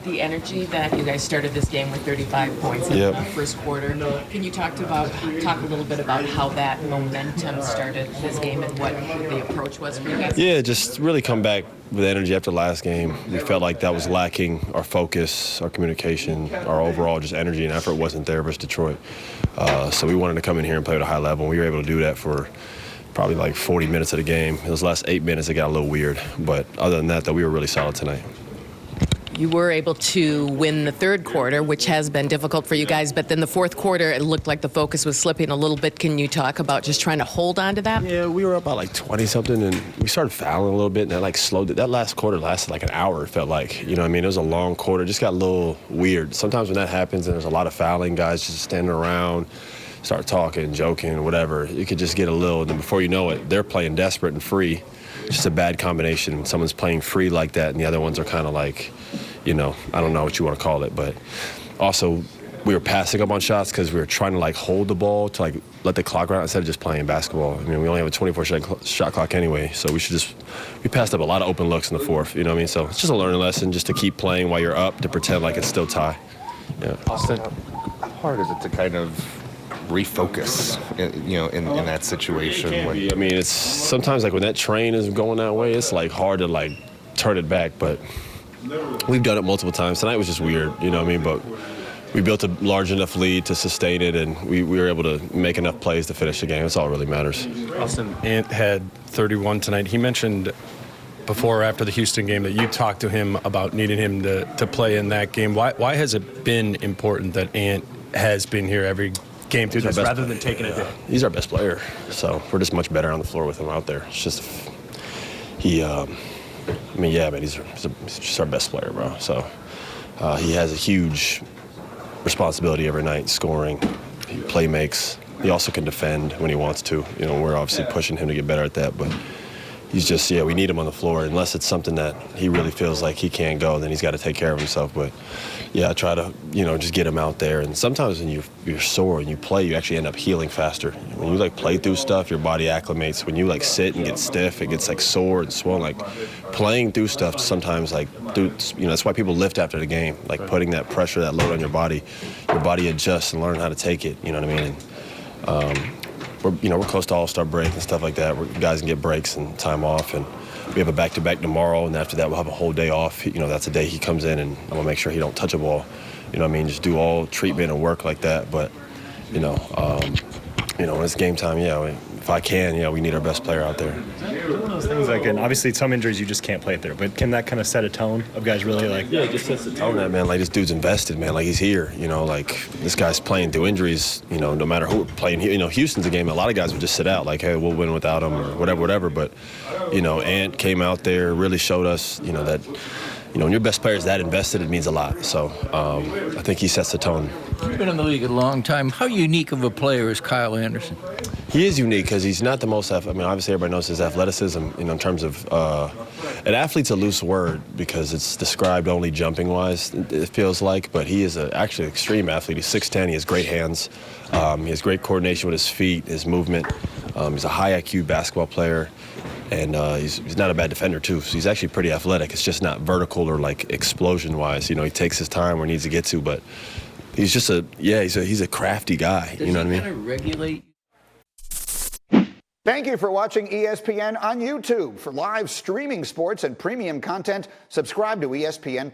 the energy that you guys started this game with 35 points in the first quarter. Can you talk a little bit about how that momentum started this game and what the approach was for you guys? Yeah, just really come back with energy after last game. We felt like that was lacking. Our focus, our communication, our overall just energy and effort wasn't there versus Detroit. So we wanted to come in here and play at a high level, and we were able to do that for probably like 40 minutes of the game. Those last 8 minutes, it got a little weird. But other than that, though, we were really solid tonight. You were able to win the third quarter, which has been difficult for you guys, but then the fourth quarter, it looked like the focus was slipping a little bit. Can you talk about just trying to hold on to that? Yeah, we were up by like 20-something, and we started fouling a little bit, and that like slowed it. That last quarter lasted like an hour, it felt like. You know what I mean? It was a long quarter. It just got a little weird. Sometimes when that happens and there's a lot of fouling, guys just standing around, start talking, joking, whatever, you could just get a little, and then before you know it, they're playing desperate and free. Just a bad combination when someone's playing free like that and the other ones are kind of like, you know, I don't know what you want to call it, but also we were passing up on shots because we were trying to like hold the ball to like let the clock run out instead of just playing basketball. I mean, we only have a 24-shot clock anyway, so we passed up a lot of open looks in the fourth, you know what I mean? So it's just a learning lesson just to keep playing while you're up, to pretend like it's still tie. Yeah. Austin, how hard is it to kind of refocus, you know, in that situation? I mean, it's sometimes like when that train is going that way, it's like hard to like turn it back, but we've done it multiple times. Tonight was just weird, you know what I mean? But we built a large enough lead to sustain it, and we were able to make enough plays to finish the game. That's all that really matters. Austin, Ant had 31 tonight. He mentioned before or after the Houston game that you talked to him about needing him to play in that game. Why has it been important that Ant has been here every game through this rather than taking it down? He's our best player, so we're just much better on the floor with him out there. It's just he's just our best player, bro. So he has a huge responsibility every night, scoring, he play makes. He also can defend when he wants to. You know, we're obviously pushing him to get better at that, but he's just, we need him on the floor. Unless it's something that he really feels like he can't go, then he's got to take care of himself. But yeah, I try to, just get him out there. And sometimes when you're sore and you play, you actually end up healing faster. When you like play through stuff, your body acclimates. When you like sit and get stiff, it gets like sore and swollen. Like playing through stuff sometimes, that's why people lift after the game. Like putting that pressure, that load on your body adjusts and learn how to take it. You know what I mean? And, we're close to All-Star break and stuff like that, where guys can get breaks and time off, and we have a back-to-back tomorrow, and after that we'll have a whole day off. That's the day he comes in, and I'm gonna make sure he don't touch a ball. Just do all treatment and work like that. But, when it's game time, if I can, we need our best player out there. One of those things, and obviously some injuries you just can't play it there, but can that kind of set a tone of guys really Yeah, it just sets the tone that, man, like this dude's invested, man, like he's here, this guy's playing through injuries, no matter who we're playing. Houston's a game a lot of guys would just sit out, like, hey, we'll win without him or whatever, but, Ant came out there, really showed us, that, when your best player is that invested, it means a lot. So I think he sets the tone. You've been in the league a long time. How unique of a player is Kyle Anderson? He is unique because he's not the most obviously everybody knows his athleticism, in terms of an athlete's a loose word because it's described only jumping-wise, it feels like, but he is actually an extreme athlete. He's 6'10", he has great hands, he has great coordination with his feet, his movement. He's a high IQ basketball player, and he's not a bad defender, too, so he's actually pretty athletic. It's just not vertical or, explosion-wise. He takes his time where he needs to get to, but he's just he's a crafty guy, you know what I mean? Does he kind of regulate? Thank you for watching ESPN on YouTube. For live streaming sports and premium content, subscribe to ESPN+.